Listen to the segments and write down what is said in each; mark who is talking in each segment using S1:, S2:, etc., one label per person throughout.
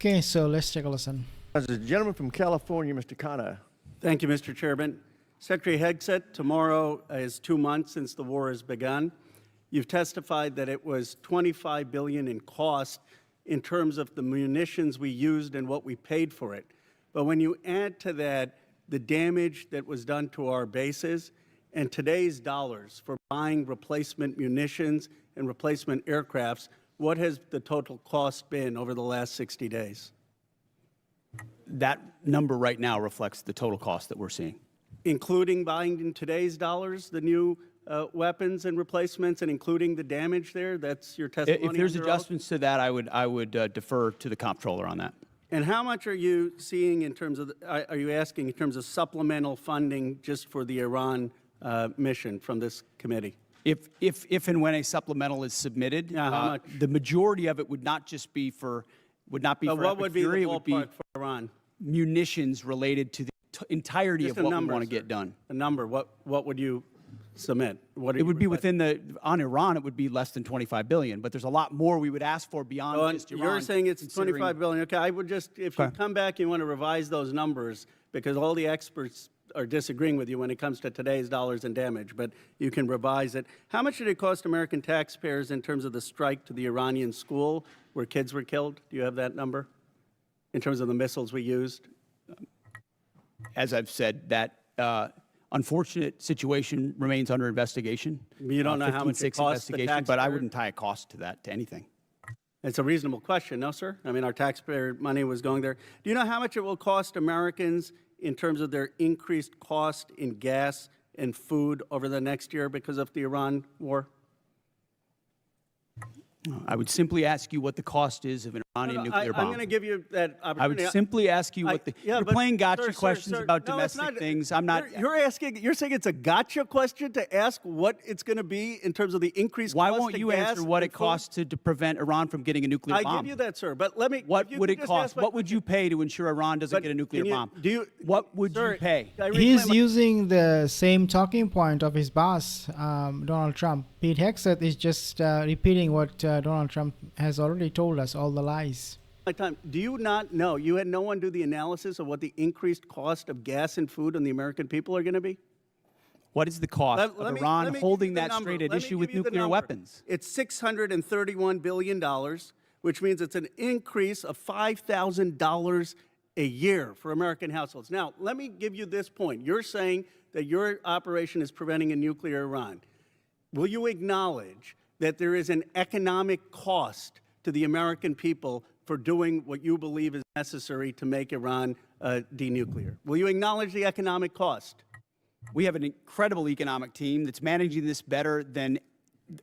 S1: Okay, so let's take a listen.
S2: As a gentleman from California, Mr. Khanna.
S3: Thank you, Mr. Chairman. Secretary Hegseth, tomorrow is 2 months since the war has begun. You've testified that it was $25 billion in cost in terms of the munitions we used and what we paid for it. But when you add to that the damage that was done to our bases and today's dollars for buying replacement munitions and replacement aircrafts, what has the total cost been over the last 60 days?
S4: That number right now reflects the total cost that we're seeing.
S3: Including buying in today's dollars the new weapons and replacements, and including the damage there? That's your testimony?
S4: If there's
S3: under oath?
S4: adjustments to that, I would defer to the comptroller on that.
S3: And how much are you seeing in terms of, are you asking in terms of supplemental funding just for the Iran mission from this committee?
S4: If and when a supplemental is submitted,
S3: Yeah, how much?
S4: the majority of it would not just be for, would not be for
S3: What would be the
S4: Fury, it would be
S3: ballpark for Iran?
S4: munitions related to the entirety
S3: Just
S4: of
S3: a
S4: what
S3: number,
S4: we want to
S3: sir.
S4: get done.
S3: A number, what would you submit? What are
S4: It
S3: you
S4: would be
S3: requesting?
S4: within on Iran, it would be less than $25 billion, but there's a lot more we would ask for beyond
S3: Well,
S4: just Iran.
S3: you're saying it's
S4: considering-
S3: 25 billion. Okay, I would just, if you
S4: Okay.
S3: come back, you want to revise those numbers, because all the experts are disagreeing with you when it comes to today's dollars and damage, but you can revise it. How much did it cost American taxpayers in terms of the strike to the Iranian school where kids were killed? Do you have that number in terms of the missiles we used?
S4: As I've said, that unfortunate situation remains under investigation.
S3: You don't know how much it
S4: 15-6
S3: costs the
S4: investigation, but I
S3: taxpayer?
S4: wouldn't tie a cost to that, to anything.
S3: It's a reasonable question, no, sir? I mean, our taxpayer money was going there. Do you know how much it will cost Americans in terms of their increased cost in gas and food over the next year because of the Iran war?
S4: I would simply ask you what the cost is of an Iranian nuclear bomb.
S3: I'm going to give you that
S4: I
S3: opportunity.
S4: would simply ask you what the.
S3: Yeah,
S4: you're
S3: but,
S4: playing gotcha
S3: sir,
S4: questions
S3: sir,
S4: about
S3: no, it's
S4: domestic
S3: not.
S4: things. I'm not.
S3: You're saying it's a gotcha question to ask what it's going to be in terms of the increased
S4: Why
S3: cost
S4: won't
S3: of
S4: you
S3: gas
S4: answer what
S3: and
S4: it costs to prevent Iran from getting a nuclear
S3: food?
S4: bomb?
S3: I give you that, sir. But let me.
S4: What
S3: if you
S4: would
S3: could
S4: it
S3: just
S4: cost?
S3: ask my
S4: What would you pay to ensure Iran doesn't
S3: But
S4: get a nuclear
S3: can you-
S4: bomb?
S3: do you-
S4: What would
S3: sir,
S4: you pay?
S3: I
S1: He's
S3: reclaim my-
S1: using the same talking point of his boss, Donald Trump. Pete Hegseth is just repeating what Donald Trump has already told us, all the lies.
S3: my time. Do you not know? You had no one do the analysis of what the increased cost of gas and food on the American people are going to be?
S4: What is the cost of
S3: Let me
S4: Iran
S3: give you
S4: holding
S3: the
S4: that
S3: number.
S4: straight at
S3: Let me
S4: issue
S3: give
S4: with
S3: you the
S4: nuclear
S3: number.
S4: weapons?
S3: It's $631 billion, which means it's an increase of $5,000 a year for American households. Now, let me give you this point. You're saying that your operation is preventing a nuclear Iran. Will you acknowledge that there is an economic cost to the American people for doing what you believe is necessary to make Iran denuclear? Will you acknowledge the economic cost?
S4: We have an incredible economic team that's managing this better than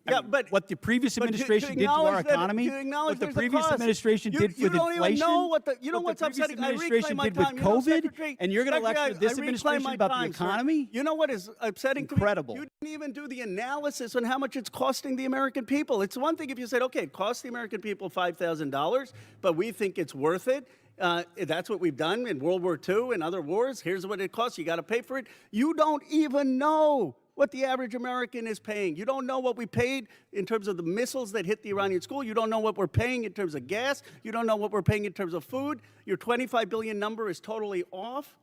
S3: Yeah, but
S4: what the previous
S3: but to
S4: administration did to our
S3: acknowledge that-
S4: economy,
S3: to acknowledge
S4: what the
S3: there's a
S4: previous
S3: cost.
S4: administration
S3: You-
S4: did
S3: you
S4: with
S3: don't even
S4: inflation,
S3: know what the- you know
S4: what
S3: what's
S4: the previous
S3: upsetting? I reclaim
S4: administration
S3: my
S4: did with
S3: time. You know,
S4: COVID,
S3: Secretary-
S4: and you're going to
S3: Secretary,
S4: lecture this
S3: I reclaim
S4: administration
S3: my
S4: about
S3: time,
S4: the
S3: sir.
S4: economy?
S3: You know what is upsetting to me?
S4: Incredible.
S3: You didn't even do the analysis on how much it's costing the American people. It's one thing if you said, okay, it costs the American people $5,000, but we think it's worth it. That's what we've done in World War II and other wars. Here's what it costs. You got to pay for it. You don't even know what the average American is paying. You don't know what we paid in terms of the missiles that hit the Iranian school. You don't know what we're paying in terms of gas. You don't know what we're paying in terms of food. Your 25 billion number is totally off.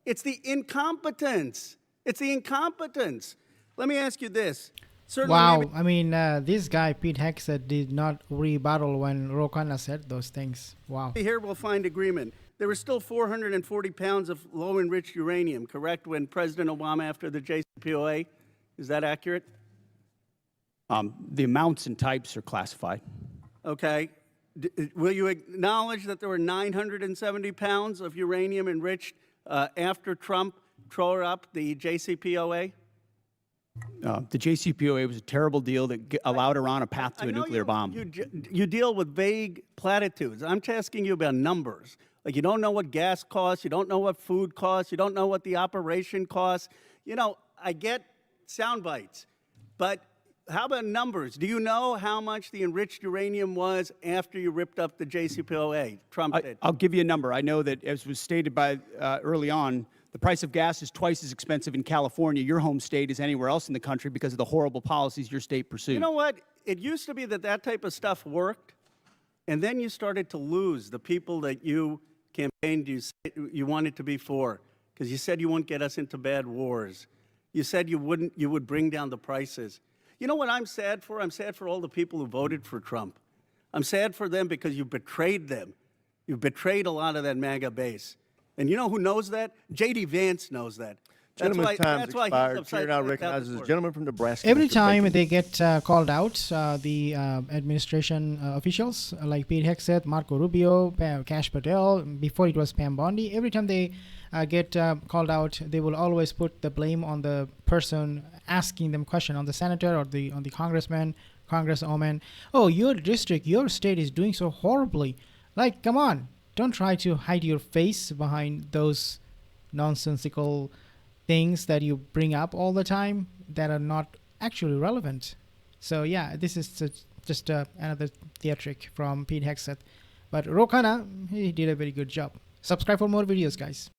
S3: It's the incompetence. It's the incompetence. Let me ask you this. Certainly
S1: Wow,
S3: maybe-
S1: I mean, this guy, Pete Hegseth, did not rebuttal when Khanna said those things. Wow.
S3: Here we'll find agreement. There was still 440 pounds of low-enriched uranium, correct, when President Obama, after the JCPOA? Is that accurate?
S4: The amounts and types are classified.
S3: Okay. Will you acknowledge that there were 970 pounds of uranium enriched after Trump tore up the JCPOA?
S4: The JCPOA was a terrible deal that allowed Iran a path to
S3: I
S4: a
S3: know
S4: nuclear bomb.
S3: You deal with vague platitudes. I'm asking you about numbers. Like you don't know what gas costs, you don't know what food costs, you don't know what the operation costs. You know, I get sound bites, but how about numbers? Do you know how much the enriched uranium was after you ripped up the JCPOA? Trump did.
S4: I'll give you a number. I know that, as was stated by early on, the price of gas is twice as expensive in California, your home state, as anywhere else in the country because of the horrible policies your state pursued.
S3: You know what? It used to be that that type of stuff worked. And then you started to lose the people that you campaigned you wanted to be for, because you said you wouldn't get us into bad wars. You said you would bring down the prices. You know what I'm sad for? I'm sad for all the people who voted for Trump. I'm sad for them because you betrayed them. You betrayed a lot of that MAGA base. And you know who knows that? J.D. Vance knows that.
S2: Gentleman's time's
S3: he's
S2: expired.
S3: upside
S2: Chair now
S3: down
S2: recognizes the
S3: before.
S2: gentleman from Nebraska.
S1: Every
S2: Mr.
S1: time
S2: Bacon.
S1: they get called out, the administration officials like Pete Hegseth, Marco Rubio, Kash Patel, before it was Pam Bondi, every time they get called out, they will always put the blame on the person asking them question, on the senator or on the congressman, congresswoman. Oh, your district, your state is doing so horribly. Like, come on, don't try to hide your face behind those nonsensical things that you bring up all the time that are not actually relevant. So yeah, this is just another theatric from Pete Hegseth. But Khanna, he did a very good job. Subscribe for more videos, guys.